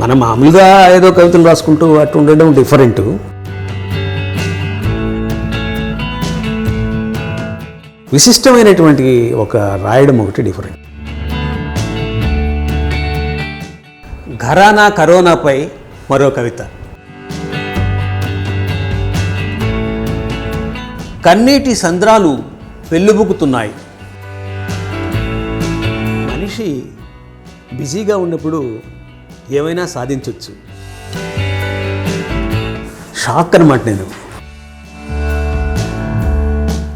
మనం మామూలుగా ఏదో కవితలు రాసుకుంటూ అటు ఉండడం డిఫరెంట్. విశిష్టమైనటువంటి ఒక రాయడం ఒకటి డిఫరెంట్. ఘరానా కరోనాపై మరో కవిత. కన్నీటి సంద్రాలు పెళ్ళుబుకుతున్నాయి. మనిషి బిజీగా ఉన్నప్పుడు ఏమైనా సాధించవచ్చు. షాక్ అన్నమాట నేను.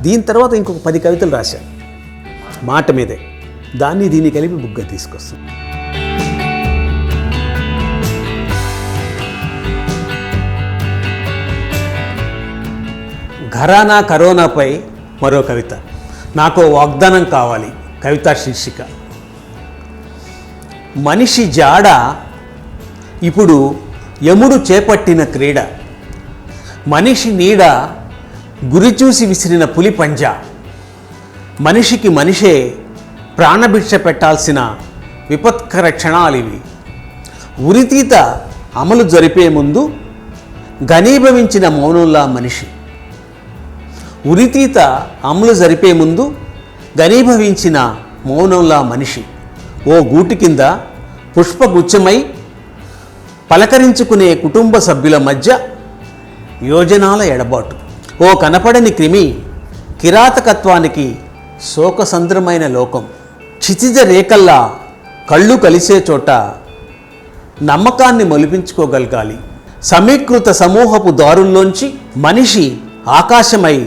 దీని తర్వాత ఇంకొక 10 కవితలు రాశాను మాట మీదే. దీన్ని కలిపి బుగ్గా తీసుకొస్తాను. ఘరానా కరోనాపై మరో కవిత. నాకు వాగ్దానం కావాలి. కవిత శీర్షిక. మనిషి జాడ ఇప్పుడు యముడు చేపట్టిన క్రీడ. మనిషి నీడ గురి చూసి విసిరిన పులి పంజా. మనిషికి మనిషే ప్రాణభిక్ష పెట్టాల్సిన విపత్కర క్షణాలివి. ఉరితీత అమలు జరిపే ముందు ఘనీభవించిన మౌనంలా మనిషి. ఉరితీత అమలు జరిపే ముందు ఘనీభవించిన మౌనంలా మనిషి. ఓ గూటి కింద పుష్పగుచ్చమై పలకరించుకునే కుటుంబ సభ్యుల మధ్య యోజనాల ఎడబాటు. ఓ కనపడని క్రిమి కిరాతకత్వానికి శోకసంద్రమైన లోకం. క్షితిజ రేఖల్లా కళ్ళు కలిసే చోట నమ్మకాన్ని మొలిపించుకోగలగాలి. సమీకృత సమూహపు దారుల్లోంచి మనిషి ఆకాశమై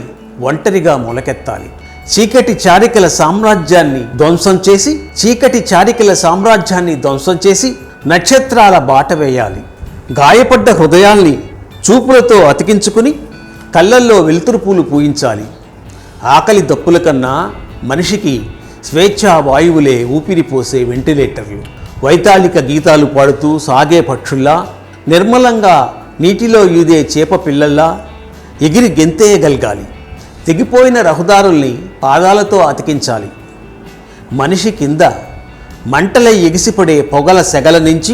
ఒంటరిగా మొలకెత్తాలి. చీకటి చారికల సామ్రాజ్యాన్ని ధ్వంసం చేసి నక్షత్రాల బాట వేయాలి. గాయపడ్డ హృదయాల్ని చూపులతో అతికించుకుని కళ్ళల్లో వెలుతురు పూలు పూయించాలి. ఆకలి దప్పుల కన్నా మనిషికి స్వేచ్ఛా వాయువులే ఊపిరిపోసే వెంటిలేటర్లు. వైతాళిక గీతాలు పాడుతూ సాగే పక్షుల్లా, నిర్మలంగా నీటిలో ఈదే చేప పిల్లల్లా ఎగిరి గెంతేయగలగాలి. తెగిపోయిన రహదారుల్ని పాదాలతో అతికించాలి. మనిషి కింద మంటలై ఎగిసిపడే పొగల సెగల నుంచి,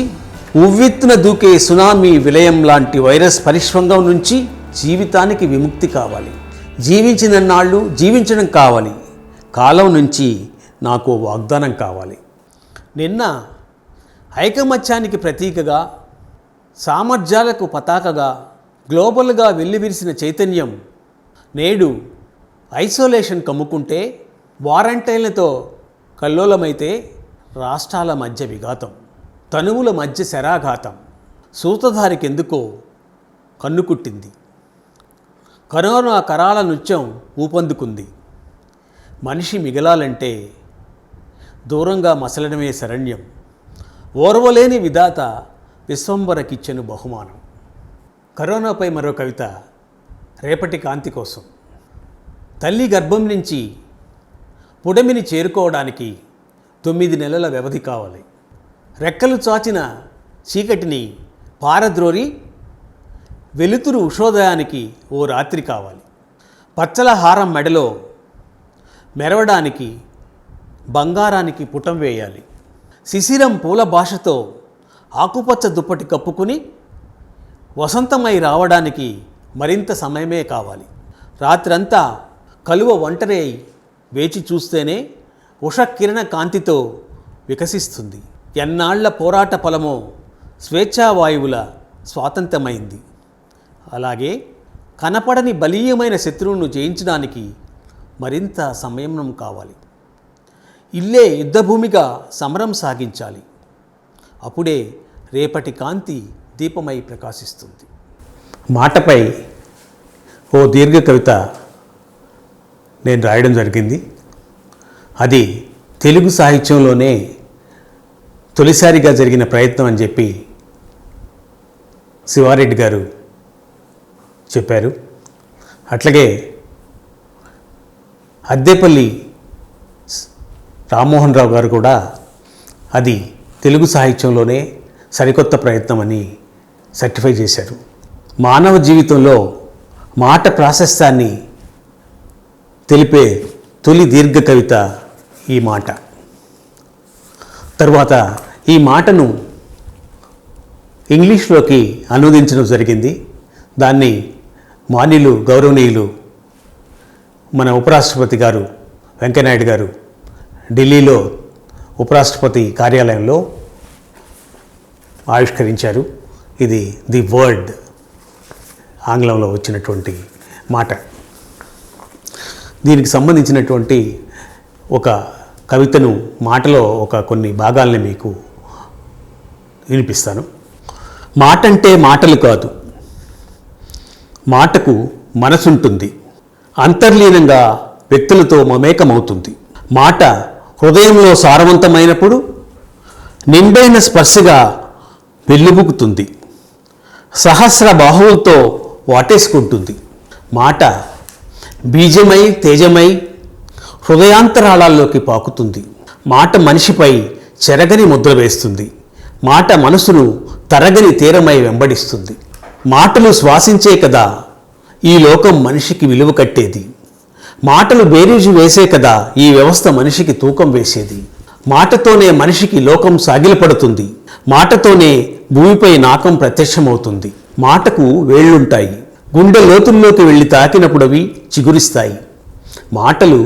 ఉవ్వెత్తున దూకే సునామీ విలయం లాంటి వైరస్ పరిష్వంగం నుంచి జీవితానికి విముక్తి కావాలి. జీవించిన నాళ్ళు జీవించడం కావాలి. కాలం నుంచి నాకు వాగ్దానం కావాలి. నిన్న ఐకమత్యానికి ప్రతీకగా, సామర్థ్యాలకు పతాకగా, గ్లోబల్గా వెల్లివిరిసిన చైతన్యం నేడు ఐసోలేషన్ కమ్ముకుంటే, వారంటైన్లతో కల్లోలమైతే రాష్ట్రాల మధ్య విఘాతం, తనువుల మధ్య శరాఘాతం. సూతధారికెందుకో కన్నుకుట్టింది. కరోనా కరాల నృత్యం ఊపందుకుంది. మనిషి మిగలాలంటే దూరంగా మసలడమే శరణ్యం. ఓర్వలేని విధాత విశ్వంబరకిచ్చెను బహుమానం. కరోనాపై మరో కవిత. రేపటి కాంతి కోసం. తల్లి గర్భం నుంచి పుడమిని చేరుకోవడానికి 9 నెలల వ్యవధి కావాలి. రెక్కలు చాచిన చీకటిని పారద్రోరి వెలుతురు ఉషోదయానికి ఓ రాత్రి కావాలి. పచ్చల హారం మెడలో మెరవడానికి బంగారానికి పుటం వేయాలి. శిశిరం పూల భాషతో ఆకుపచ్చ దుప్పటి కప్పుకుని వసంతమై రావడానికి మరింత సమయమే కావాలి. రాత్రంతా కలువ ఒంటరి అయి వేచి చూస్తేనే ఉషకిరణ కాంతితో వికసిస్తుంది. ఎన్నాళ్ల పోరాట ఫలమో స్వేచ్ఛావాయువుల స్వాతంత్రమైంది. అలాగే కనపడని బలీయమైన శత్రువును జయించడానికి మరింత సమయం కావాలి. ఇల్లే యుద్ధభూమిగా సమరం సాగించాలి. అప్పుడే రేపటి కాంతి దీపమై ప్రకాశిస్తుంది. మాటపై ఓ దీర్ఘ కవిత నేను రాయడం జరిగింది. అది తెలుగు సాహిత్యంలోనే తొలిసారిగా జరిగిన ప్రయత్నం అని చెప్పి శివారెడ్డి గారు చెప్పారు. అట్లాగే అద్దేపల్లి రామ్మోహన్ రావు గారు కూడా అది తెలుగు సాహిత్యంలోనే సరికొత్త ప్రయత్నం అని సర్టిఫై చేశారు. మానవ జీవితంలో మాట ప్రాశస్త్యాన్ని తెలిపే తొలి దీర్ఘ కవిత ఈ మాట. తరువాత ఈ మాటను ఇంగ్లీష్లోకి అనువదించడం జరిగింది. దాన్ని మాన్యులు గౌరవనీయులు మన ఉపరాష్ట్రపతి గారు వెంకయ్యనాయుడు గారు ఢిల్లీలో ఉపరాష్ట్రపతి కార్యాలయంలో ఆవిష్కరించారు. ఇది ది వర్డ్ ఆంగ్లంలో వచ్చినటువంటి మాట. దీనికి సంబంధించినటువంటి ఒక కవితను మాటలో కొన్ని భాగాల్ని మీకు వినిపిస్తాను. మాటంటే మాటలు కాదు, మాటకు మనసుంటుంది, అంతర్లీనంగా వ్యక్తులతో మమేకమవుతుంది. మాట హృదయంలో సారవంతమైనప్పుడు నిండైన స్పర్శగా వెల్లుబుకుతుంది, సహస్ర బాహువులతో వాటేసుకుంటుంది. మాట బీజమై తేజమై హృదయాంతరాళాల్లోకి పాకుతుంది. మాట మనిషిపై చెరగని ముద్ర వేస్తుంది. మాట మనసును తరగని తీరమై వెంబడిస్తుంది. మాటలు శ్వాసించే కదా ఈ లోకం మనిషికి విలువ కట్టేది. మాటలు బేరీజు వేసే కదా ఈ వ్యవస్థ మనిషికి తూకం వేసేది. మాటతోనే మనిషికి లోకం సాగిలపడుతుంది. మాటతోనే భూమిపై నాకం ప్రత్యక్షమవుతుంది. మాటకు వేళ్లుంటాయి, గుండె లోతుల్లోకి వెళ్ళి తాకినప్పుడు అవి చిగురిస్తాయి. మాటలు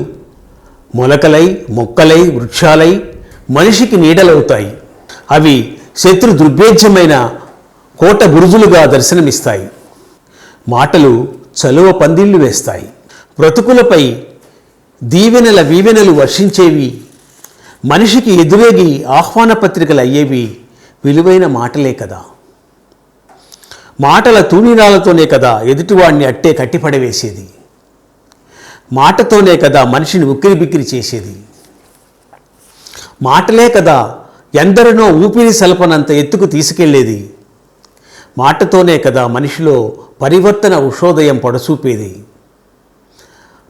మొలకలై మొక్కలై వృక్షాలై మనిషికి నీడలవుతాయి. అవి శత్రు దుర్భేద్యమైన కోట బురుజులుగా దర్శనమిస్తాయి. మాటలు చలువ పందిళ్లు వేస్తాయి, బ్రతుకులపై దీవెనల వీవెనలు వర్షించేవి. మనిషికి ఎదురేగి ఆహ్వాన పత్రికలు అయ్యేవి విలువైన మాటలే కదా. మాటల తూణీరాలతోనే కదా ఎదుటివాడిని అట్టే కట్టిపడవేసేది. మాటతోనే కదా మనిషిని ఉక్కిరి బిక్కిరి చేసేది. మాటలే కదా ఎందరినో ఊపిరి సలపనంత ఎత్తుకు తీసుకెళ్లేది. మాటతోనే కదా మనిషిలో పరివర్తన ఉషోదయం పొడసూపేది.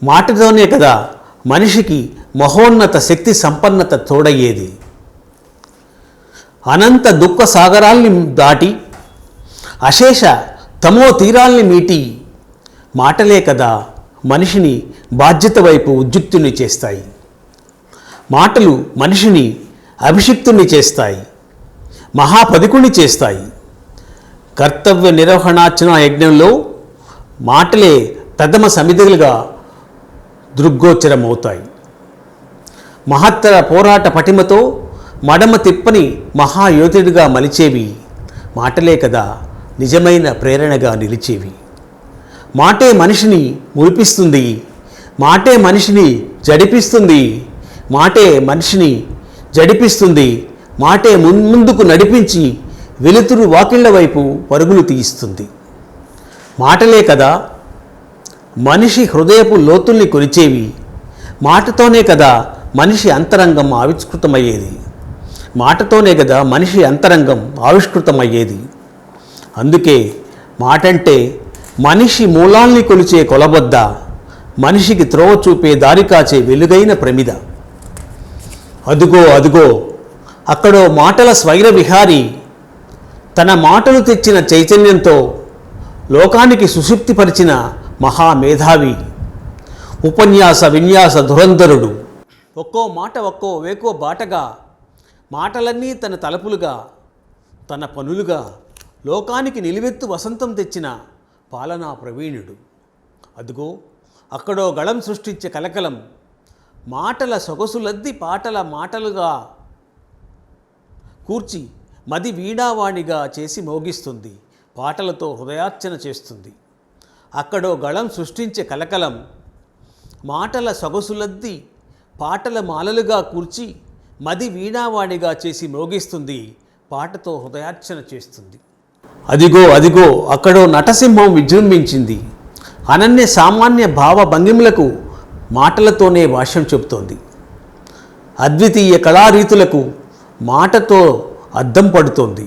మాటతోనే కదా మనిషికి మహోన్నత శక్తి సంపన్నత తోడయ్యేది. అనంత దుఃఖ సాగరాల్ని దాటి అశేష తమో తీరాల్ని మీటి మాటలే కదా మనిషిని బాధ్యత వైపు ఉద్యుక్తుని చేస్తాయి. మాటలు మనిషిని అభిషిక్తుని చేస్తాయి, మహాపదికుని చేస్తాయి. కర్తవ్య నిర్వహణార్చన యజ్ఞంలో మాటలే ప్రథమ సమిధులుగా దృగ్గోచరమవుతాయి. మహత్తర పోరాట పటిమతో మడమ తిప్పని మహాయోధుడిగా మలిచేవి మాటలే కదా నిజమైన ప్రేరణగా నిలిచేవి. మాటే మనిషిని మురిపిస్తుంది, మాటే మనిషిని జడిపిస్తుంది, మాటే మనిషిని జడిపిస్తుంది, మాటే ముందుకు నడిపించి వెలుతురు వాకిళ్ల వైపు పరుగులు తీయిస్తుంది. మాటలే కదా మనిషి హృదయపు లోతుల్ని కొలిచేవి. మాటతోనే కదా మనిషి అంతరంగం ఆవిష్కృతమయ్యేది. మాటతోనే కదా మనిషి అంతరంగం ఆవిష్కృతమయ్యేది. అందుకే మాటంటే మనిషి మూలాల్ని కొలిచే కొలబద్ద, మనిషికి త్రోవ చూపే దారి కాచే వెలుగైన ప్రమిద. అదుగో అదుగో అక్కడో మాటల స్వైర విహారి, తన మాటలు తెచ్చిన చైతన్యంతో లోకానికి సుషుప్తిపరిచిన మహామేధావి, ఉపన్యాస విన్యాస ధురంధరుడు. ఒక్కో మాట ఒక్కో వేకో బాటగా, మాటలన్నీ తన తలపులుగా తన పనులుగా లోకానికి నిలువెత్తు వసంతం తెచ్చిన పాలనా ప్రవీణుడు. అదుగో అక్కడో గళం సృష్టించే కలకలం, మాటల సొగసులద్ది పాటల మాటలుగా కూర్చి మది వీణావాణిగా చేసి మోగిస్తుంది, పాటలతో హృదయార్చన చేస్తుంది. అక్కడో గళం సృష్టించే కలకలం, మాటల సొగసులద్ది పాటల మాలలుగా కూర్చి మది వీణావాణిగా చేసి మోగిస్తుంది, పాటతో హృదయార్చన చేస్తుంది. అదిగో అదిగో అక్కడో నటసింహం విజృంభించింది, అనన్య సామాన్య భావ భంగిములకు మాటలతోనే భాష్యం చెబుతోంది. అద్వితీయ కళారీతులకు మాటతో అద్దం పడుతోంది.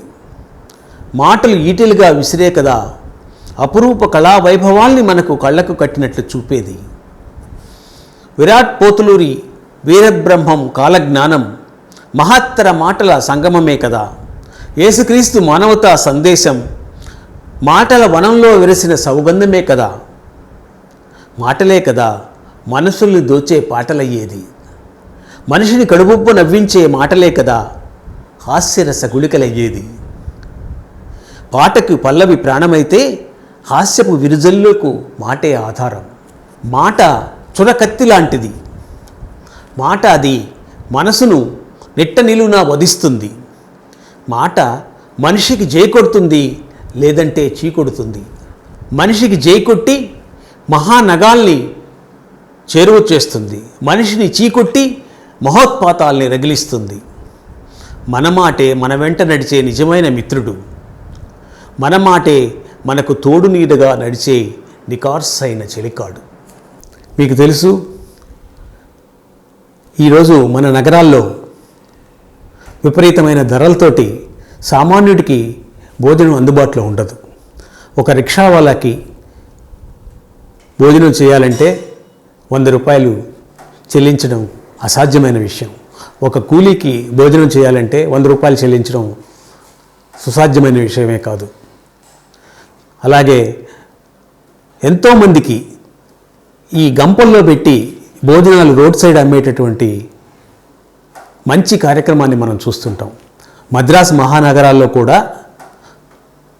మాటలు ఈటెలుగా విసిరే కదా అపురూప కళా వైభవాల్ని మనకు కళ్ళకు కట్టినట్లు చూపేది. విరాట్ పోతులూరి వీరబ్రహ్మం కాలజ్ఞానం మహత్తర మాటల సంగమమే కదా. యేసుక్రీస్తు మానవతా సందేశం మాటల వనంలో విరిసిన సౌగంధమే కదా. మాటలే కదా మనసుల్ని దోచే పాటలయ్యేది. మనిషిని కడుపుబ్బ నవ్వించే మాటలే కదా హాస్యరస గుళికలయ్యేది. పాటకు పల్లవి ప్రాణమైతే హాస్యపు విరుజల్లుకు మాటే ఆధారం. మాట చురకత్తి లాంటిది. మాట అది మనసును నిట్ట నిలువునా వధిస్తుంది. మాట మనిషికి జై కొడుతుంది, లేదంటే చీకొడుతుంది. మనిషికి జై కొట్టి మహానగాల్ని చేరువ చేస్తుంది, మనిషిని చీకొట్టి మహోత్పాతాల్ని రగిలిస్తుంది. మన మాటే మన వెంట నడిచే నిజమైన మిత్రుడు. మన మాటే మనకు తోడు నీడగా నడిచే నికార్సైన చెలికాడు. మీకు తెలుసు, ఈరోజు మన నగరాల్లో విపరీతమైన ధరలతోటి సామాన్యుడికి భోజనం అందుబాటులో ఉండదు. ఒక రిక్షా వాళ్ళకి భోజనం చేయాలంటే 100 రూపాయలు చెల్లించడం అసాధ్యమైన విషయం. ఒక కూలీకి భోజనం చేయాలంటే 100 రూపాయలు చెల్లించడం సుసాధ్యమైన విషయమే కాదు. అలాగే ఎంతోమందికి ఈ గంపల్లో పెట్టి భోజనాలు రోడ్ సైడ్ అమ్మేటటువంటి మంచి కార్యక్రమాన్ని మనం చూస్తుంటాం. మద్రాసు మహానగరాల్లో కూడా,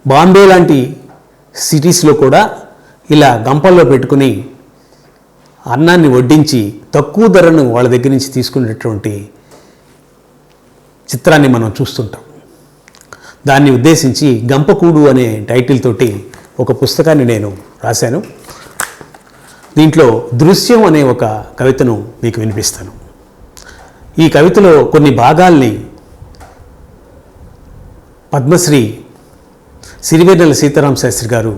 బాంబే లాంటి సిటీస్లో కూడా ఇలా గంపల్లో పెట్టుకుని అన్నాన్ని వడ్డించి తక్కువ ధరను వాళ్ళ దగ్గర నుంచి తీసుకునేటువంటి చిత్రాన్ని మనం చూస్తుంటాం. దాన్ని ఉద్దేశించి గంపకూడు అనే టైటిల్ తోటి ఒక పుస్తకాన్ని నేను రాశాను. దీంట్లో దృశ్యం అనే ఒక కవితను మీకు వినిపిస్తాను. ఈ కవితలో కొన్ని భాగాల్ని పద్మశ్రీ సిరివెన్నెల సీతారామ శాస్త్రి గారు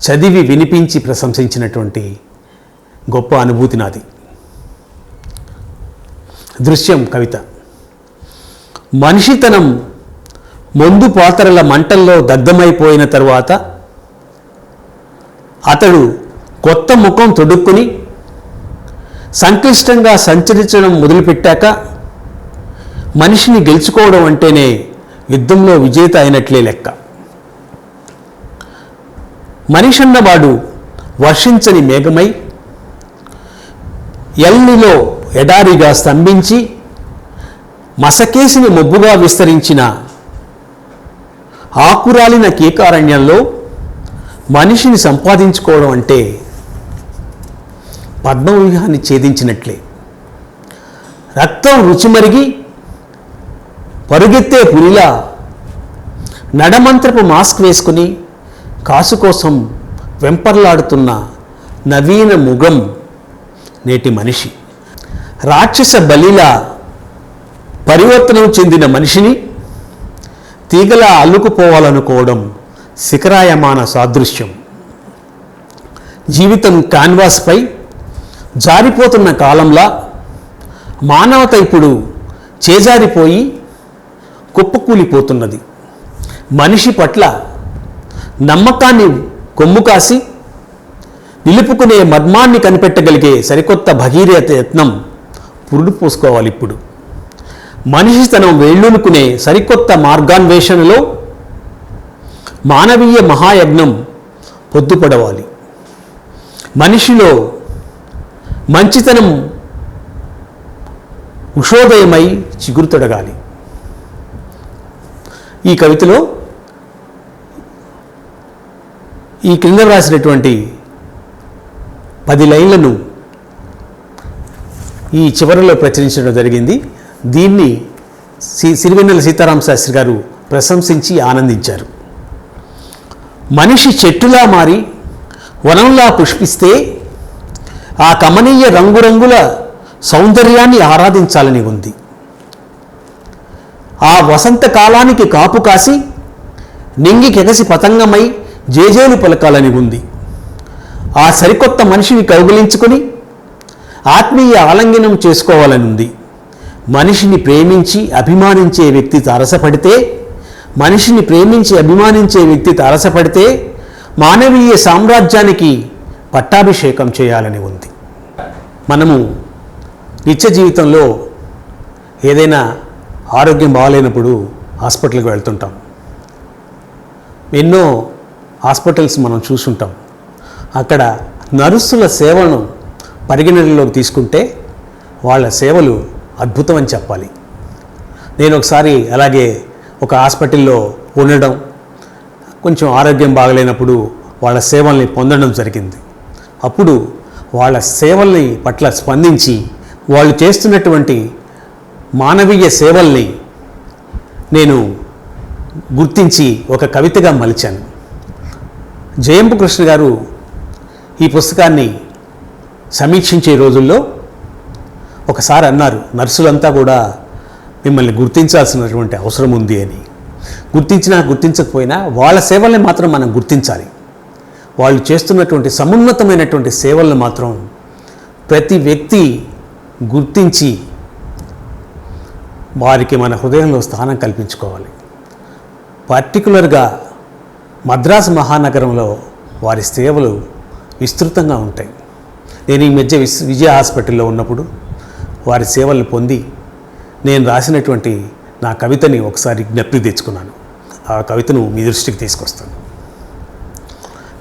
చదివి వినిపించి ప్రశంసించినటువంటి గొప్ప అనుభూతి నాది. దృశ్యం కవిత. మనిషితనం మందు పాత్రల మంటల్లో దగ్ధమైపోయిన తరువాత అతడు కొత్త ముఖం తొడుక్కుని సంక్లిష్టంగా సంచరించడం మొదలుపెట్టాక మనిషిని గెలుచుకోవడం అంటేనే యుద్ధంలో విజేత అయినట్లే లెక్క. మనిషన్నవాడు వర్షించని మేఘమై ఎల్నిలో ఎడారిగా స్తంభించి మసకేసిని మొబ్బుగా విస్తరించిన ఆకురాలిన కీకారణ్యంలో మనిషిని సంపాదించుకోవడం అంటే పద్మవ్యూహాన్ని ఛేదించినట్లే. రక్తం రుచిమరిగి పరుగెత్తే పులిలా నడమంత్రపు మాస్క్ వేసుకుని కాసు కోసం వెంపర్లాడుతున్న నవీన ముగం నేటి మనిషి. రాక్షస బలిలా పరివర్తనం చెందిన మనిషిని తీగలా అల్లుకుపోవాలనుకోవడం శిఖరాయమాన సాదృశ్యం. జీవితం క్యాన్వాస్పై జారిపోతున్న కాలంలా మానవత ఇప్పుడు చేజారిపోయి కుప్పకూలిపోతున్నది. మనిషి పట్ల నమ్మకాన్ని కొమ్ము కాసి నిలుపుకునే మర్మాన్ని కనిపెట్టగలిగే సరికొత్త భగీరథ యత్నం పురుడు పోసుకోవాలి. ఇప్పుడు మనిషి తనం వేళ్ళూనుకునే సరికొత్త మార్గాన్వేషణలో మానవీయ మహాయజ్ఞం పొద్దుపడవాలి. మనిషిలో మంచితనం ఉషోదయమై చిగురుతొడగాలి. ఈ కవితలో ఈ క్రింద రాసినటువంటి 10 లైన్లను ఈ చివరిలో ప్రచురించడం జరిగింది. దీన్ని సిరివెన్నెల సీతారామ శాస్త్రి గారు ప్రశంసించి ఆనందించారు. మనిషి చెట్టులా మారి వనంలా పుష్పిస్తే ఆ కమనీయ రంగురంగుల సౌందర్యాన్ని ఆరాధించాలని ఉంది. ఆ వసంతకాలానికి కాపు కాసి నింగి కెగసి పతంగమై జేజేలు పలకాలని ఉంది. ఆ సరికొత్త మనిషిని కౌగిలించుకొని ఆత్మీయ ఆలింగనం చేసుకోవాలని ఉంది. మనిషిని ప్రేమించి అభిమానించే వ్యక్తి తారసపడితే మానవీయ సామ్రాజ్యానికి పట్టాభిషేకం చేయాలని ఉంది. మనము నిత్య జీవితంలో ఏదైనా ఆరోగ్యం బాగాలేనప్పుడు హాస్పిటల్కి వెళ్తుంటాం. ఎన్నో హాస్పిటల్స్ మనం చూసుంటాం. అక్కడ నర్సుల సేవను పరిగణనలోకి తీసుకుంటే వాళ్ళ సేవలు అద్భుతం అని చెప్పాలి. నేను ఒకసారి అలాగే ఒక హాస్పిటల్లో ఉండడం, కొంచెం ఆరోగ్యం బాగలేనప్పుడు వాళ్ళ సేవల్ని పొందడం జరిగింది. అప్పుడు వాళ్ళ సేవల్ని పట్ల స్పందించి వాళ్ళు చేస్తున్నటువంటి మానవీయ సేవల్ని నేను గుర్తించి ఒక కవితగా మలిచాను. జయంపు కృష్ణ గారు ఈ పుస్తకాన్ని సమీక్షించే రోజుల్లో ఒకసారి అన్నారు, నర్సులంతా కూడా మిమ్మల్ని గుర్తించాల్సినటువంటి అవసరం ఉంది అని. గుర్తించినా గుర్తించకపోయినా వాళ్ళ సేవల్ని మాత్రం మనం గుర్తించాలి. వాళ్ళు చేస్తున్నటువంటి సమున్నతమైనటువంటి సేవలను మాత్రం ప్రతి వ్యక్తి గుర్తించి వారికి మన హృదయంలో స్థానం కల్పించుకోవాలి. పర్టికులర్గా మద్రాసు మహానగరంలో వారి సేవలు విస్తృతంగా ఉంటాయి. నేను ఈ మధ్య విజయ హాస్పిటల్లో ఉన్నప్పుడు వారి సేవలను పొంది నేను రాసినటువంటి నా కవితని ఒకసారి జ్ఞప్తి తెచ్చుకున్నాను. ఆ కవితను మీ దృష్టికి తీసుకొస్తాను.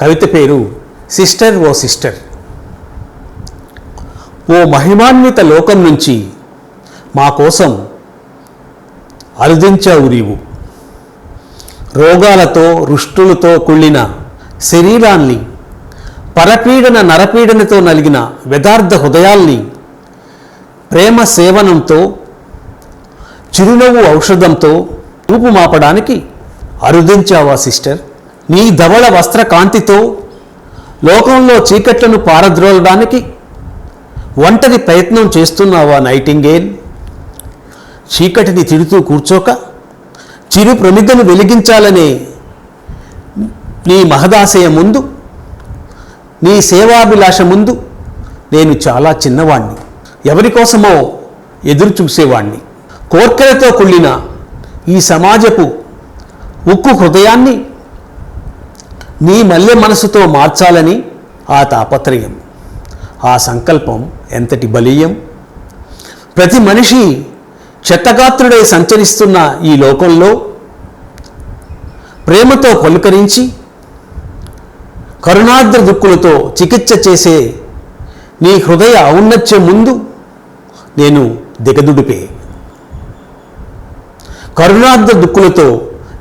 కవిత పేరు సిస్టర్ ఓ సిస్టర్. ఓ మహిమాన్విత లోకం నుంచి మా కోసం అరుదించావు నీవు. రోగాలతో రుష్టులతో కుళ్ళిన శరీరాన్ని, పరపీడన నరపీడనతో నలిగిన యథార్థ హృదయాల్ని ప్రేమ సేవనంతో, చిరునవ్వు ఔషధంతో రూపుమాపడానికి అరుదించావా సిస్టర్. నీ ధవళ వస్త్ర కాంతితో లోకంలో చీకట్లను పారద్రోలడానికి ఒంటరి ప్రయత్నం చేస్తున్నావా నైటింగేల్. చీకటిని తిడుతూ కూర్చోక చిరు ప్రమిదను వెలిగించాలనే నీ మహదాశయ ముందు, నీ సేవాభిలాష ముందు నేను చాలా చిన్నవాణ్ణి. ఎవరి కోసమో ఎదురు చూసేవాణ్ణి. కోర్కెలతో కుళ్ళిన ఈ సమాజపు ఉక్కు హృదయాన్ని నీ మల్లె మనసుతో మార్చాలని ఆ తాపత్రయం, ఆ సంకల్పం ఎంతటి బలీయం. ప్రతి మనిషి క్షతగాత్రుడై సంచరిస్తున్న ఈ లోకంలో ప్రేమతో పలుకరించి కరుణాద్ర దుక్కులతో చికిత్స చేసే నీ హృదయ ఔన్నత్యం ముందు నేను దిగదుడిపే. కరుణాద్ర దుక్కులతో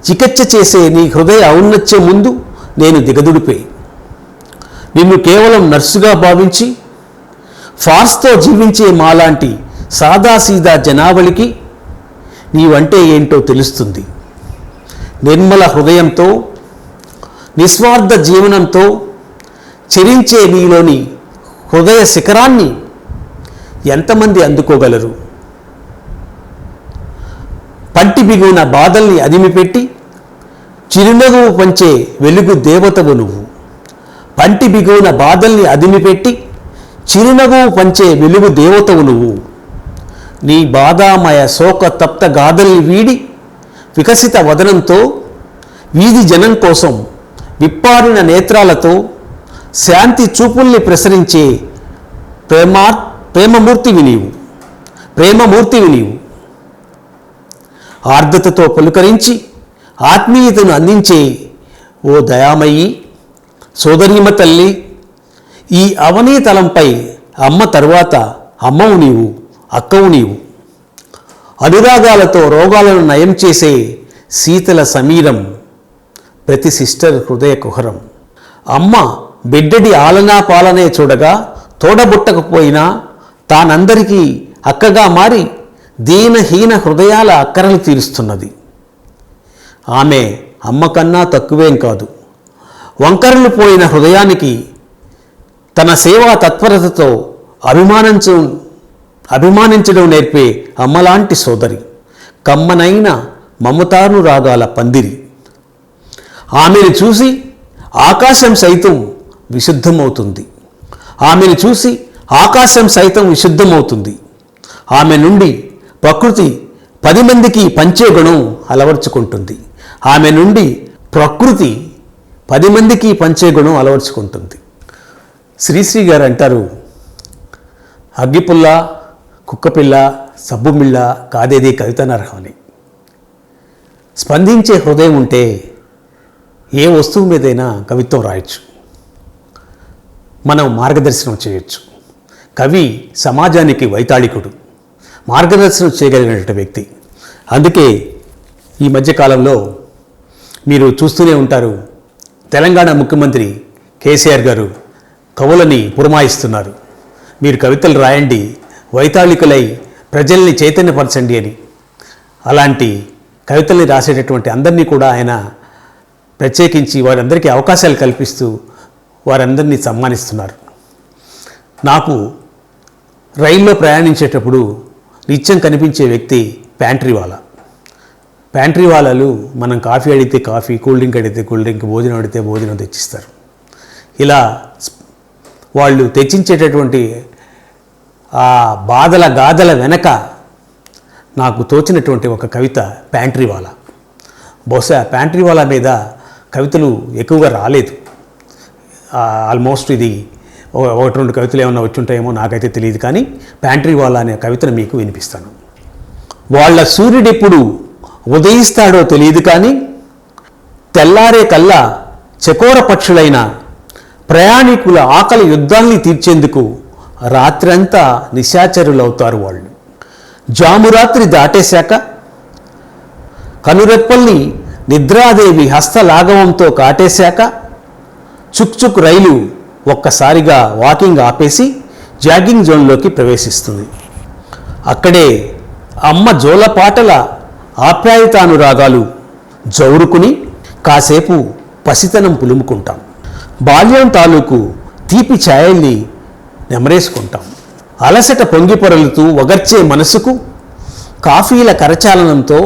చికిత్స చేసే నీ హృదయ ఔన్నత్యం ముందు నేను దిగదుడిపే. నిన్ను కేవలం నర్సుగా భావించి ఫార్స్తో జీవించే మాలాంటి సాదాసీదా జనావళికి నీవంటే ఏంటో తెలుస్తుంది. నిర్మల హృదయంతో, నిస్వార్థ జీవనంతో చెరించే నీలోని హృదయ శిఖరాన్ని ఎంతమంది అందుకోగలరు? పంటి బిగున బాధల్ని అదిమిపెట్టి చిరునవ్వు పంచే వెలుగు దేవతవు నువ్వు. పంటి బిగున బాధల్ని అదిమిపెట్టి చిరునవ్వు పంచే వెలుగు దేవతవు నువ్వు. నీ బాధామయ శోక తప్త గాథల్ని వీడి వికసిత వదనంతో వీధి జనం కోసం విప్పారిన నేత్రాలతో శాంతి చూపుల్ని ప్రసరించే ప్రేమమూర్తివి నీవు. ప్రేమమూర్తివి నీవు. ఆర్ద్రతతో పలుకరించి ఆత్మీయతను అందించే ఓ దయామయి సోదరీమ తల్లి. ఈ అవనీతలంపై అమ్మ తరువాత అమ్మవు నీవు, అక్కవు నీవు. అనురాగాలతో రోగాలను నయం చేసే శీతల సమీరం ప్రతి సిస్టర్ హృదయ కుహరం. అమ్మ బిడ్డడి ఆలనా పాలనే చూడగా తోడబుట్టకపోయినా తానందరికీ అక్కగా మారి దీనహీన హృదయాల అక్కరలు తీరుస్తున్నది. ఆమె అమ్మ కన్నా తక్కువేం కాదు. వంకరలు పోయిన హృదయానికి తన సేవా తత్పరతతో అభిమానించడం నేర్పే అమ్మలాంటి సోదరి. కమ్మనైన మమతానురాగాల పందిరి. ఆమెను చూసి ఆకాశం సైతం విశుద్ధమవుతుంది. ఆమెను చూసి ఆకాశం సైతం విశుద్ధమవుతుంది. ఆమె నుండి ప్రకృతి 10 మందికి పంచే గుణం అలవర్చుకుంటుంది. ఆమె నుండి ప్రకృతి 10 మందికి పంచే గుణం అలవర్చుకుంటుంది. శ్రీశ్రీ గారు అంటారు, అగ్గిపుల్ల, కుక్కపిల్ల, సబ్బుమిళ్ళ కాదేది కవిత నరహని. స్పందించే హృదయం ఉంటే ఏ వస్తువు మీదైనా కవిత్వం రాయొచ్చు, మనం మార్గదర్శనం చేయొచ్చు. కవి సమాజానికి వైతాళికుడు, మార్గదర్శనం చేయగలిగిన వ్యక్తి. అందుకే ఈ మధ్యకాలంలో మీరు చూస్తూనే ఉంటారు, తెలంగాణ ముఖ్యమంత్రి కేసీఆర్ గారు కవులని పురమాయిస్తున్నారు, మీరు కవితలు రాయండి, వైతాళికులై ప్రజల్ని చైతన్యపరచండి అని. అలాంటి కవితల్ని రాసేటటువంటి అందరినీ కూడా ఆయన ప్రత్యేకించి వారందరికీ అవకాశాలు కల్పిస్తూ వారందరినీ సన్మానిస్తున్నారు. నాకు రైల్లో ప్రయాణించేటప్పుడు నిత్యం కనిపించే వ్యక్తి ప్యాంట్రీవాలా. ప్యాంట్రీవాలాలు మనం కాఫీ అడిగితే కాఫీ, కూల్ డ్రింక్ అడిగితే కూల్ డ్రింక్, భోజనం అడిగితే భోజనం తెచ్చిస్తారు. ఇలా వాళ్ళు తెచ్చించేటటువంటి ఆ బాధల గాథల వెనక నాకు తోచినటువంటి ఒక కవిత ప్యాంట్రీవాలా. బహుశా ప్యాంట్రీవాలా మీద కవితలు ఎక్కువగా రాలేదు. ఆల్మోస్ట్ ఇది ఒకటి రెండు కవితలు ఏమన్నా వచ్చుంటాయేమో నాకైతే తెలియదు, కానీ ప్యాంట్రీవాలా అనే కవితను మీకు వినిపిస్తాను. వాళ్ళ సూర్యుడెప్పుడు ఉదయిస్తాడో తెలియదు, కానీ తెల్లారే కల్లా చకోర పక్షులైన ప్రయాణికుల ఆకలి యుద్ధాల్ని తీర్చేందుకు రాత్రంతా నిశాచరులవుతారు వాళ్ళు. జామురాత్రి దాటేశాక కనురెప్పల్ని నిద్రాదేవి హస్తలాఘవంతో కాటేశాక చుక్ రైలు ఒక్కసారిగా వాకింగ్ ఆపేసి జాగింగ్ జోన్లోకి ప్రవేశిస్తుంది. అక్కడే అమ్మ జోలపాటల ఆప్యాయతానురాగాలు జౌరుకుని కాసేపు పసితనం పులుముకుంటాం. బాల్యం తాలూకు తీపి ఛాయల్ని నెమరేసుకుంటాం. అలసట పొంగిపొరలుతూ ఒగర్చే మనసుకు కాఫీల కరచాలనంతో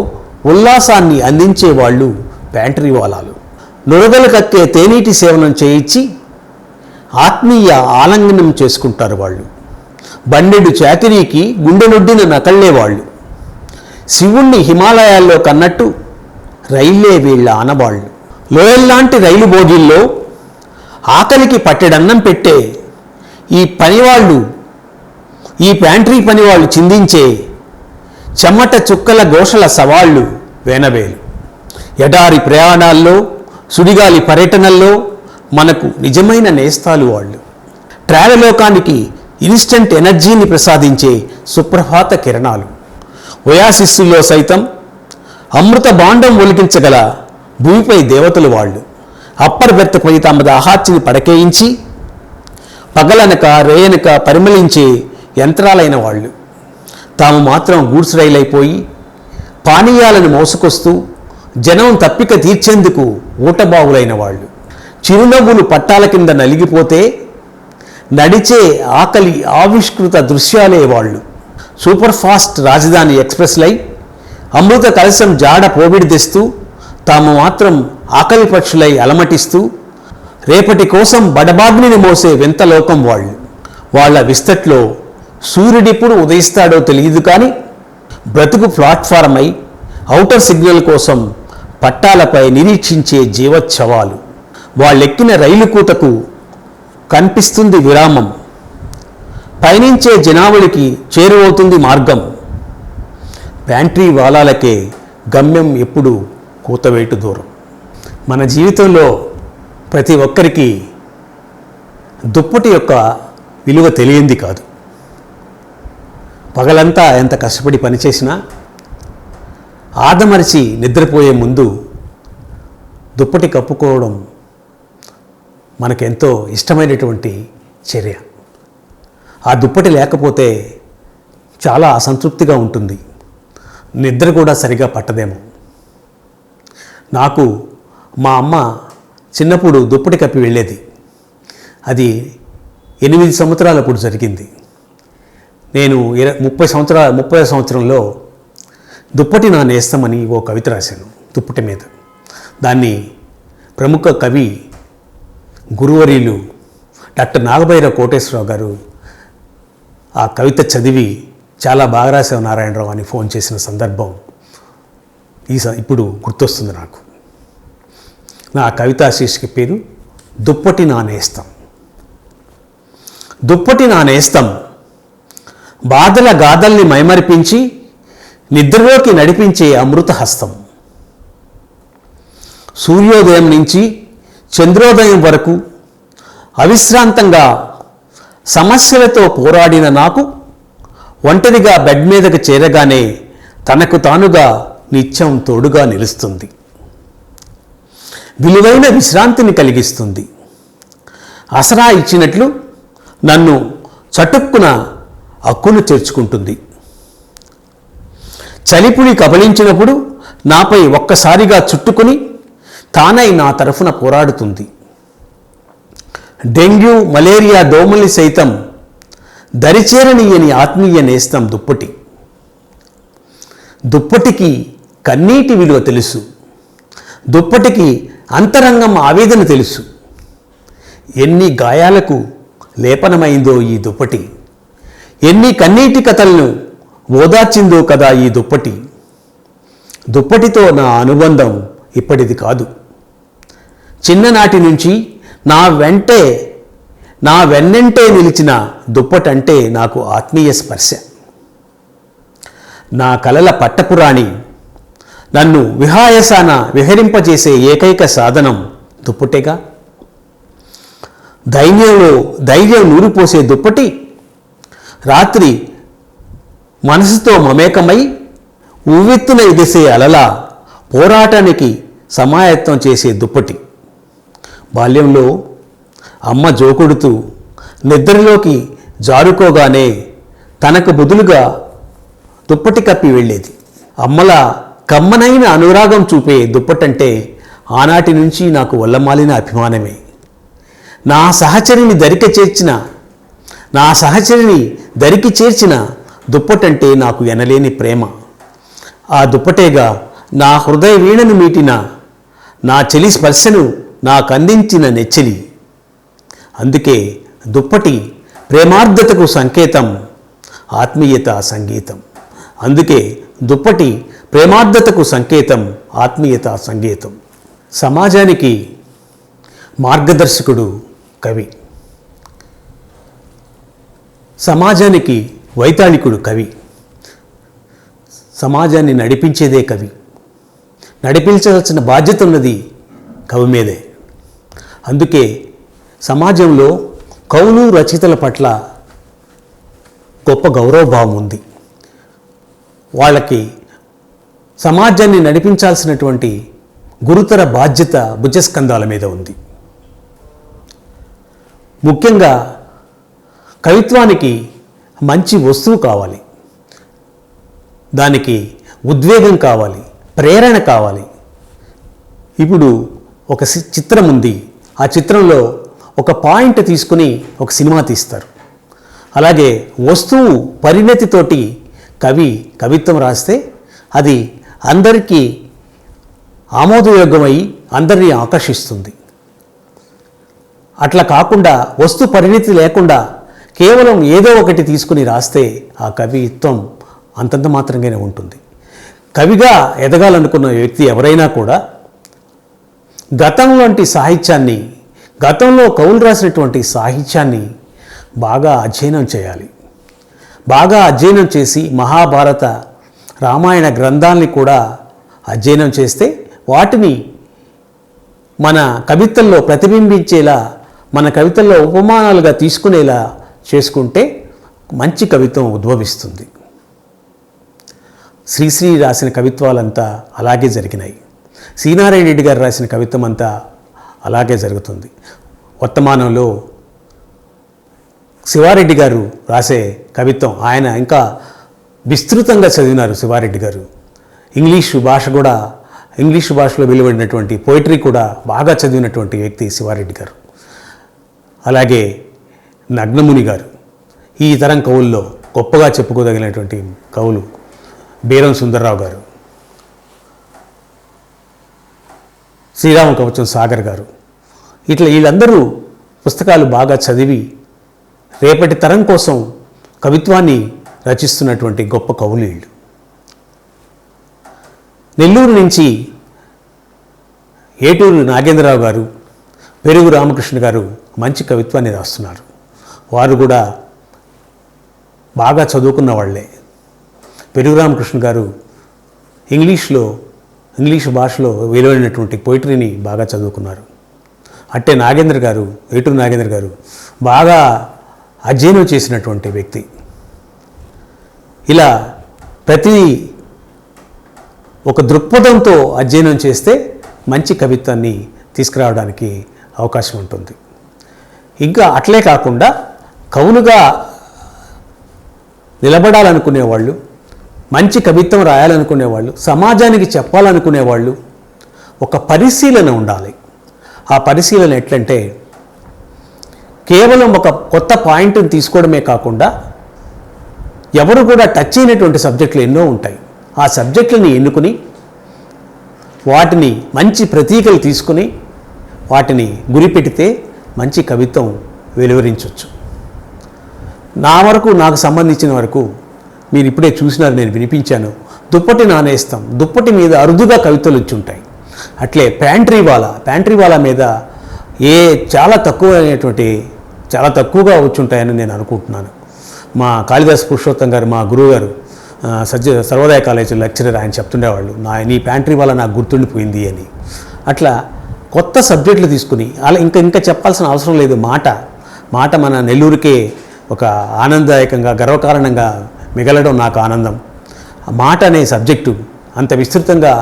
ఉల్లాసాన్ని అందించేవాళ్ళు ప్యాంట్రీవాలాలు. నురగలు కక్కే తేనీటి సేవనం చేయించి ఆత్మీయ ఆలింగనం చేసుకుంటారు వాళ్ళు. బండెడు చాకిరీకి గుండెనొడ్డిన నకళ్లేవాళ్ళు. శివుణ్ణి హిమాలయాల్లో కన్నట్టు రైళ్లే వీళ్ళ ఆనవాళ్ళు. లోయల్లాంటి రైలు బోగీల్లో ఆకలికి పట్టెడన్నం పెట్టే ఈ ప్యాంట్రీ పనివాళ్ళు చిందించే చెమట చుక్కల ఘోషల సవాళ్లు వేనవేలు. ఎడారి ప్రయాణాల్లో, సుడిగాలి పర్యటనల్లో మనకు నిజమైన నేస్తాలు వాళ్ళు. ట్రావెలోకానికి ఇన్స్టంట్ ఎనర్జీని ప్రసాదించే సుప్రభాత కిరణాలు. ఒయాసిస్సుల్లో సైతం అమృత బాండం ఒలికించగల భూమిపై దేవతలు వాళ్ళు. అప్పర్ బెర్త్పై తమ దాహార్చిని పడకేయించి పగలనక రేయనక పరిమళించే యంత్రాలైన వాళ్ళు. తాము మాత్రం గూడ్స్ రైలైపోయి పానీయాలను మోసుకొస్తూ జనం తప్పిక తీర్చేందుకు ఊటబావులైన వాళ్ళు. చిరునవ్వులు పట్టాల కింద నలిగిపోతే నడిచే ఆకలి ఆవిష్కృత దృశ్యాలే వాళ్ళు. సూపర్ ఫాస్ట్ రాజధాని ఎక్స్ప్రెస్లై అమృత కలశం జాడ పోబిడి తెస్తూ తాము మాత్రం ఆకలి పక్షులై అలమటిస్తూ రేపటి కోసం బడబాగ్నిని మోసే వింతలోకం వాళ్ళు. వాళ్ళ విస్తట్లో సూర్యుడిప్పుడు ఉదయిస్తాడో తెలియదు, కానీ బ్రతుకు ప్లాట్ఫారమై ఔటర్ సిగ్నల్ కోసం పట్టాలపై నిరీక్షించే జీవోత్సవాలు. వాళ్ళెక్కిన రైలు కూతకు కనిపిస్తుంది విరామం. పయనించే జనావళికి చేరువవుతుంది మార్గం. ప్యాంట్రీ వాలాలకే గమ్యం ఎప్పుడు కూతవేటు దూరం. మన జీవితంలో ప్రతి ఒక్కరికి దుప్పటి యొక్క విలువ తెలియంది కాదు. పగలంతా ఎంత కష్టపడి పనిచేసినా ఆదమరిచి నిద్రపోయే ముందు దుప్పటి కప్పుకోవడం మనకెంతో ఇష్టమైనటువంటి చర్య. ఆ దుప్పటి లేకపోతే చాలా అసంతృప్తిగా ఉంటుంది, నిద్ర కూడా సరిగా పట్టదేమో. నాకు మా అమ్మ చిన్నప్పుడు దుప్పటి కప్పి వెళ్ళేది. అది 8 సంవత్సరాలప్పుడు జరిగింది. నేను 30 సంవత్సరంలో దుప్పటి నా నేస్తమని ఓ కవిత రాశాను దుప్పటి మీద. దాన్ని ప్రముఖ కవి గురువర్యులు డాక్టర్ నాగభైరవ కోటేశ్వరరావు గారు ఆ కవిత చదివి చాలా బాగా రాశావు నారాయణరావు అని ఫోన్ చేసిన సందర్భం ఇప్పుడు గుర్తొస్తుంది నాకు. నా కవితా శీర్షిక పేరు దుప్పటి నా నేస్తం. దుప్పటి నా నేస్తం బాధల గాథల్ని మైమరిపించి నిద్రలోకి నడిపించే అమృత హస్తం. సూర్యోదయం నుంచి చంద్రోదయం వరకు అవిశ్రాంతంగా సమస్యలతో పోరాడిన నాకు ఒంటరిగా బెడ్ మీదకు చేరగానే తనకు తానుగా నిత్యం తోడుగా నిలుస్తుంది. విలువైన విశ్రాంతిని కలిగిస్తుంది. ఆసరా ఇచ్చినట్లు నన్ను చటుక్కున హక్కును చేర్చుకుంటుంది. చలిపుడి కబలించినప్పుడు నాపై ఒక్కసారిగా చుట్టుకుని తానై నా తరఫున పోరాడుతుంది. డెంగ్యూ, మలేరియా దోమల్ని సైతం దరిచేరనీయని ఆత్మీయ నేస్తం దుప్పటి. దుప్పటికి కన్నీటి విలువ తెలుసు. దుప్పటికి అంతరంగం ఆవేదన తెలుసు. ఎన్ని గాయాలకు లేపనమైందో ఈ దుప్పటి, ఎన్ని కన్నీటి కథలను ఓదార్చిందో కదా ఈ దుప్పటి. దుప్పటితో నా అనుబంధం ఇప్పటిది కాదు. చిన్ననాటి నుంచి నా వెన్నంటే నిలిచిన దుప్పటంటే నాకు ఆత్మీయ స్పర్శ. నా కలల పట్టపురాణి, నన్ను విహాయసాన విహరింపజేసే ఏకైక సాధనం దుప్పటేగా. ధైర్యం నూరిపోసే దుప్పటి, రాత్రి మనసుతో మమేకమై ఉవ్వెత్తున ఎదిసే అలలా పోరాటానికి సమాయత్తం చేసే దుప్పటి. బాల్యంలో అమ్మ జోకొడుతూ నిద్రలోకి జారుకోగానే తనకు బదులుగా దుప్పటి కప్పి వెళ్ళేది. అమ్మల కమ్మనైన అనురాగం చూపే దుప్పటంటే ఆనాటి నుంచి నాకు వల్లమాలిన అభిమానమే. నా సహచరిని దరికి చేర్చిన దుప్పటంటే నాకు ఎనలేని ప్రేమ. ఆ దుప్పటేగా నా హృదయ వీణను మీటిన నా చెలి స్పర్శను నాకు అందించిన నెచ్చెలి. అందుకే దుప్పటి ప్రేమార్ధతకు సంకేతం, ఆత్మీయత సంగీతం. అందుకే దుప్పటి ప్రేమార్ధతకు సంకేతం, ఆత్మీయత సంగీతం. సమాజానికి మార్గదర్శకుడు కవి, సమాజానికి వైతాళికుడు కవి, సమాజాన్ని నడిపించేదే కవి. నడిపించవలసిన బాధ్యత ఉన్నది కవి మీదే. అందుకే సమాజంలో కవులు, రచయితల పట్ల గొప్ప గౌరవభావం ఉంది. వాళ్ళకి సమాజాన్ని నడిపించాల్సినటువంటి గురుతర బాధ్యత భుజస్కంధాల మీద ఉంది. ముఖ్యంగా కవిత్వానికి మంచి వస్తువు కావాలి, దానికి ఉద్వేగం కావాలి, ప్రేరణ కావాలి. ఇప్పుడు ఒక చిత్రం ఉంది, ఆ చిత్రంలో ఒక పాయింట్ తీసుకుని ఒక సినిమా తీస్తారు. అలాగే వస్తువు పరిణతితోటి కవిత్వం రాస్తే అది అందరికీ ఆమోదయోగ్యమై అందరినీ ఆకర్షిస్తుంది. అట్లా కాకుండా వస్తు పరిణతి లేకుండా కేవలం ఏదో ఒకటి తీసుకుని రాస్తే ఆ కవిత్వం అంతంత మాత్రంగానే ఉంటుంది. కవిగా ఎదగాలనుకున్న వ్యక్తి ఎవరైనా కూడా గతంలో కవులు రాసినటువంటి సాహిత్యాన్ని బాగా అధ్యయనం చేయాలి. బాగా అధ్యయనం చేసి మహాభారత, రామాయణ గ్రంథాలని కూడా అధ్యయనం చేస్తే వాటిని మన కవితల్లో ప్రతిబింబించేలా, మన కవితల్లో ఉపమానాలుగా తీసుకునేలా చేసుకుంటే మంచి కవిత్వం ఉద్భవిస్తుంది. శ్రీశ్రీ రాసిన కవిత్వాలంతా అలాగే జరిగినాయి. శ్రీనారాయణ రెడ్డి గారు రాసిన కవిత్వం అంతా అలాగే జరుగుతుంది. వర్తమానంలో శివారెడ్డి గారు రాసే కవిత్వం, ఆయన ఇంకా విస్తృతంగా చదివినారు శివారెడ్డి గారు. ఇంగ్లీషు భాషలో వెలువడినటువంటి పోయిటరీ కూడా బాగా చదివినటువంటి వ్యక్తి శివారెడ్డి గారు. అలాగే నగ్నముని గారు. ఈ తరం కవుల్లో గొప్పగా చెప్పుకోదగినటువంటి కవులు బేరం సుందర్రావు గారు, శ్రీరామ కవచం సాగర్ గారు. ఇట్లా వీళ్ళందరూ పుస్తకాలు బాగా చదివి రేపటి తరం కోసం కవిత్వాన్ని రచిస్తున్నటువంటి గొప్ప కవులు వీళ్ళు. నెల్లూరు నుంచి ఏటూరు నాగేంద్రరావు గారు, పెరుగు రామకృష్ణ గారు మంచి కవిత్వాన్ని రాస్తున్నారు. వారు కూడా బాగా చదువుకున్న వాళ్ళే. పెరుగు రామకృష్ణ గారు ఇంగ్లీష్ భాషలో వెలువడినటువంటి పోయిటరీని బాగా చదువుకున్నారు. అట్టే ఏటూరు నాగేంద్ర గారు బాగా అధ్యయనం చేసినటువంటి వ్యక్తి. ఇలా ప్రతి ఒక దృక్పథంతో అధ్యయనం చేస్తే మంచి కవిత్వాన్ని తీసుకురావడానికి అవకాశం ఉంటుంది. ఇంకా అట్లే కాకుండా కవులుగా నిలబడాలనుకునేవాళ్ళు, మంచి కవిత్వం రాయాలనుకునేవాళ్ళు, సమాజానికి చెప్పాలనుకునేవాళ్ళు ఒక పరిశీలన ఉండాలి. ఆ పరిశీలన ఎట్లంటే కేవలం ఒక కొత్త పాయింట్ని తీసుకోవడమే కాకుండా ఎవరు కూడా టచ్ అయినటువంటి సబ్జెక్టులు ఎన్నో ఉంటాయి. ఆ సబ్జెక్టులని ఎన్నుకుని వాటిని మంచి ప్రతీకలు తీసుకుని వాటిని గురిపెడితే మంచి కవిత్వం వెలువరించవచ్చు. నా వరకు, నాకు సంబంధించిన వరకు మీరు ఇప్పుడే చూసినారు, నేను వినిపించాను. దుప్పటి నానేస్తాం, దుప్పటి మీద అరుదుగా కవితలు వచ్చి ఉంటాయి. అట్లే ప్యాంట్రీవాలా మీద చాలా తక్కువగా వచ్చి ఉంటాయని నేను అనుకుంటున్నాను. మా కాళిదాస్ పురుషోత్తం గారు, మా గురువు గారు సర్వోదయ కాలేజీ లెక్చరర్, ఆయన చెప్తుండేవాళ్ళు, నీ ప్యాంట్రీవాలా నాకు గుర్తుండిపోయింది అని. అట్లా కొత్త సబ్జెక్టులు తీసుకుని అలా ఇంకా చెప్పాల్సిన అవసరం లేదు. మాట మన నెల్లూరుకే ఒక ఆనందదాయకంగా, గర్వకారణంగా మిగలడం నాకు ఆనందం. మాట అనే సబ్జెక్టు అంత విస్తృతంగా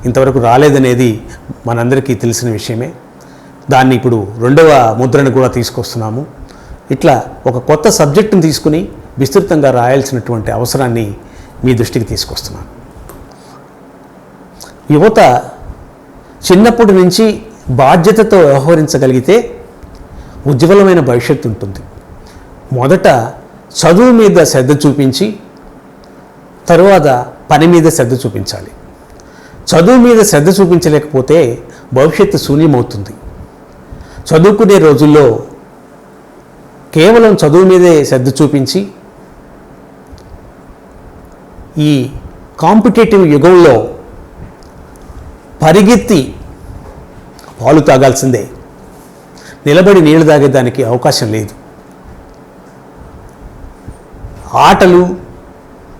ఇంతవరకు రాలేదనేది మనందరికీ తెలిసిన విషయమే. దాన్ని ఇప్పుడు 2వ ముద్రను కూడా తీసుకొస్తున్నాము. ఇట్లా ఒక కొత్త సబ్జెక్టును తీసుకుని విస్తృతంగా రాయాల్సినటువంటి అవసరాన్ని మీ దృష్టికి తీసుకొస్తున్నాను. యువత చిన్నప్పటి నుంచి బాధ్యతతో వ్యవహరించగలిగితే ఉజ్వలమైన భవిష్యత్తు ఉంటుంది. మొదట చదువు మీద శ్రద్ధ చూపించి తరువాత పని మీద శ్రద్ధ చూపించాలి. చదువు మీద శ్రద్ధ చూపించలేకపోతే భవిష్యత్తు శూన్యమవుతుంది. చదువుకునే రోజుల్లో కేవలం చదువు మీదే శ్రద్ధ చూపించి ఈ కాంపిటేటివ్ యుగంలో పరిగెత్తి పాలు తాగాల్సిందే, నిలబడి నీళ్లు తాగేదానికి అవకాశం లేదు. ఆటలు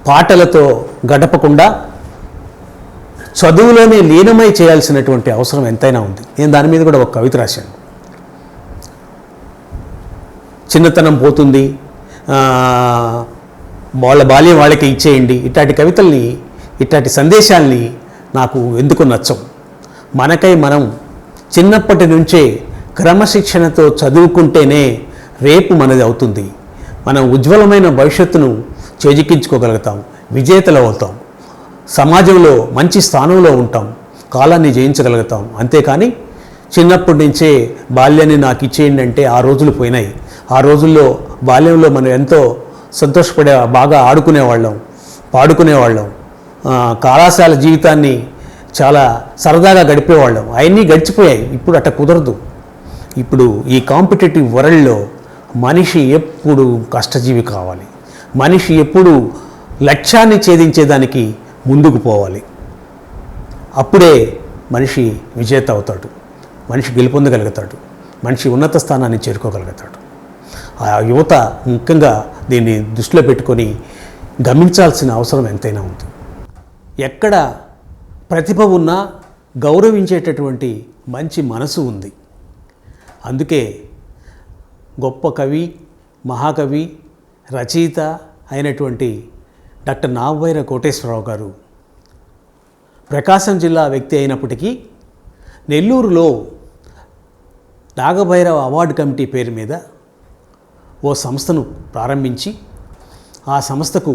పాటలతో గడపకుండా చదువులోనే లీనమై చేయాల్సినటువంటి అవసరం ఎంతైనా ఉంది. నేను దాని మీద కూడా ఒక కవిత రాశాను. చిన్నతనం పోతుంది, వాళ్ళ బాల్యం వాళ్ళకి ఇచ్చేయండి, ఇట్లాంటి కవితల్ని, ఇట్లాంటి సందేశాల్ని నాకు ఎందుకు నచ్చవు. మనకై మనం చిన్నప్పటి నుంచే క్రమశిక్షణతో చదువుకుంటేనే రేపు మనది అవుతుంది. మనం ఉజ్వలమైన భవిష్యత్తును చేజిక్కించుకోగలుగుతాం, విజేతలు అవుతాం, సమాజంలో మంచి స్థానంలో ఉంటాం, కాలాన్ని జయించగలుగుతాం. అంతేకాని చిన్నప్పటి నుంచే బాల్యాన్ని నాకు ఇచ్చేయండి అంటే ఆ రోజులు పోయినాయి. ఆ రోజుల్లో బాల్యంలో మనం ఎంతో సంతోషపడే, బాగా ఆడుకునేవాళ్ళం, పాడుకునేవాళ్ళం, కళాశాల జీవితాన్ని చాలా సరదాగా గడిపేవాళ్ళం. అవన్నీ గడిచిపోయాయి. ఇప్పుడు అట్ట కుదరదు. ఇప్పుడు ఈ కాంపిటేటివ్ వరల్డ్లో మనిషి ఎప్పుడు కష్టజీవి కావాలి. మనిషి ఎప్పుడు లక్ష్యాన్ని ఛేదించేదానికి ముందుకు పోవాలి. అప్పుడే మనిషి విజేత అవుతాడు, మనిషి గెలుపొందగలుగుతాడు, మనిషి ఉన్నత స్థానాన్ని చేరుకోగలుగుతాడు. ఆ యువత ముఖ్యంగా దీన్ని దృష్టిలో పెట్టుకొని గమనించాల్సిన అవసరం ఎంతైనా ఉంది. ఎక్కడ ప్రతిభ ఉన్నా గౌరవించేటటువంటి మంచి మనసు ఉంది. అందుకే గొప్ప కవి, మహాకవి, రచయిత అయినటువంటి డాక్టర్ నావైర కోటేశ్వరరావు గారు ప్రకాశం జిల్లా వ్యక్తి అయినప్పటికీ నెల్లూరులో నాగభైరవ అవార్డు కమిటీ పేరు మీద ఓ సంస్థను ప్రారంభించి ఆ సంస్థకు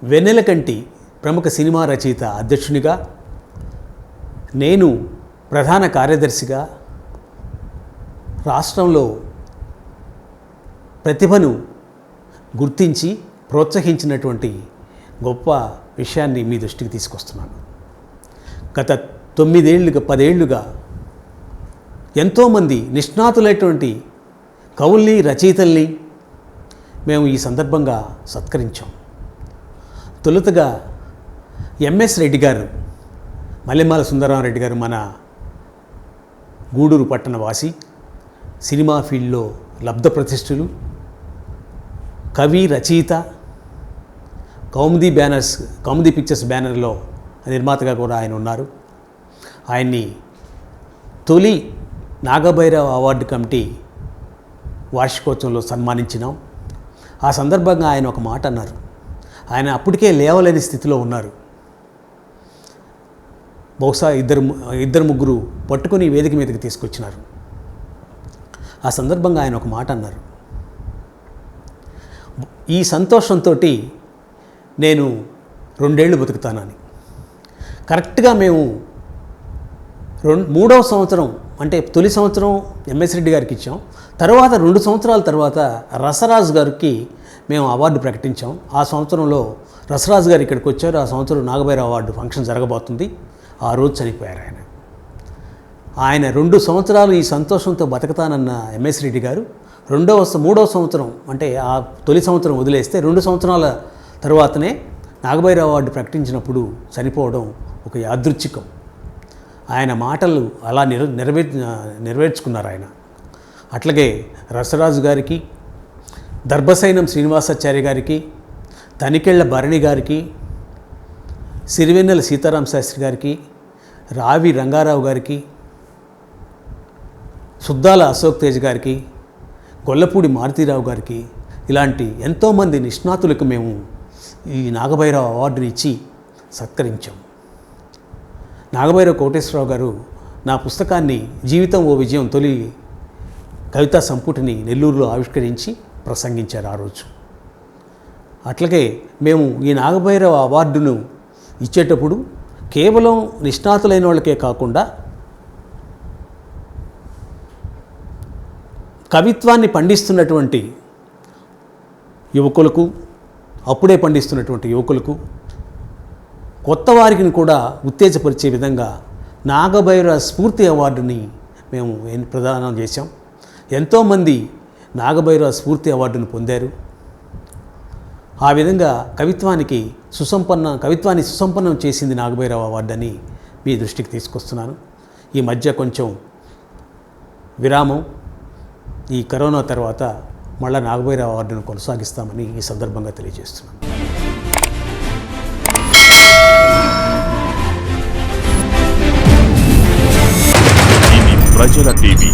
వెన్నెలకంటి ప్రముఖ సినిమా రచయిత అధ్యక్షునిగా, నేను ప్రధాన కార్యదర్శిగా రాష్ట్రంలో ప్రతిభను గుర్తించి ప్రోత్సహించినటువంటి గొప్ప విషయాన్ని మీ దృష్టికి తీసుకొస్తున్నాను. గత 10 ఏళ్లుగా ఎంతోమంది నిష్ణాతులైనటువంటి కవుల్ని, రచయితల్ని మేము ఈ సందర్భంగా సత్కరించాం. తొలుతగా ఎంఎస్ రెడ్డి గారు, మల్లెమాల సుందరరామరెడ్డి గారు, మన గూడూరు పట్టణ వాసి, సినిమా ఫీల్డ్లో లబ్ధ ప్రతిష్ఠులు, కవి, రచయిత, కౌముది పిక్చర్స్ బ్యానర్లో నిర్మాతగా కూడా ఆయన ఉన్నారు. ఆయన్ని తొలి నాగభైరవ అవార్డు కమిటీ వార్షికోత్సవంలో సన్మానించినాం. ఆ సందర్భంగా ఆయన ఒక మాట అన్నారు. ఆయన అప్పటికే లేవలేని స్థితిలో ఉన్నారు. బహుశా ఇద్దరు ముగ్గురు పట్టుకొని వేదిక మీదకి తీసుకొచ్చినారు. ఆ సందర్భంగా ఆయన ఒక మాట అన్నారు, ఈ సంతోషంతో నేను 2 ఏళ్ళు బతుకుతానని. కరెక్ట్గా మేము 3వ సంవత్సరం అంటే తొలి సంవత్సరం ఎంఎస్ రెడ్డి గారికి ఇచ్చాం. తర్వాత 2 సంవత్సరాల తర్వాత రసరాజు గారికి మేము అవార్డు ప్రకటించాం. ఆ సంవత్సరంలో రసరాజు గారు ఇక్కడికి వచ్చారు. ఆ సంవత్సరం నాగభైరవ అవార్డు ఫంక్షన్ జరగబోతుంది. ఆ రోజు చనిపోయారు ఆయన 2 సంవత్సరాలు ఈ సంతోషంతో బతకతానన్న ఎంఎస్ రెడ్డి గారు 3వ సంవత్సరం అంటే ఆ తొలి సంవత్సరం వదిలేస్తే 2 సంవత్సరాల తర్వాతనే నాగభైరవ అవార్డు ప్రకటించినప్పుడు చనిపోవడం ఒక యాదృచ్ఛికం. ఆయన మాటలు అలా నెరవేర్చుకున్నారు ఆయన. అట్లాగే రసరాజు గారికి, దర్భసైనం శ్రీనివాసాచార్య గారికి, తనికెళ్ల భరణి గారికి, సిరివెన్నెల సీతారామ శాస్త్రి గారికి, రావి రంగారావు గారికి, సుద్దాల అశోక్ తేజ్ గారికి, గొల్లపూడి మారుతీరావు గారికి, ఇలాంటి ఎంతోమంది నిష్ణాతులకు మేము ఈ నాగభైరవ అవార్డుని ఇచ్చి సత్కరించాం. నాగభైరవ కోటేశ్వరరావు గారు నా పుస్తకాన్ని జీవితం ఓ విజయం తొలి కవితా సంపుటిని నెల్లూరులో ఆవిష్కరించి ప్రసంగించారు ఆ రోజు. అట్లాగే మేము ఈ నాగభైరవ అవార్డును ఇచ్చేటప్పుడు కేవలం నిష్ణాతులైన వాళ్ళకే కాకుండా కవిత్వాన్ని పండిస్తున్నటువంటి యువకులకు, అప్పుడే పండిస్తున్నటువంటి యువకులకు, కొత్త వారికి కూడా ఉత్తేజపరిచే విధంగా నాగభైరవ స్ఫూర్తి అవార్డుని మేము ప్రదానం చేశాం. ఎంతోమంది నాగభైరవ స్ఫూర్తి అవార్డును పొందారు. ఆ విధంగా కవిత్వాన్ని సుసంపన్నం చేసింది నాగభైరవ అవార్డు అని మీ దృష్టికి తీసుకొస్తున్నాను. ఈ మధ్య కొంచెం విరామం, ఈ కరోనా తర్వాత మళ్ళా నాగభైరవ అవార్డును కొనసాగిస్తామని ఈ సందర్భంగా తెలియజేస్తున్నాను. ప్రజల టీవీ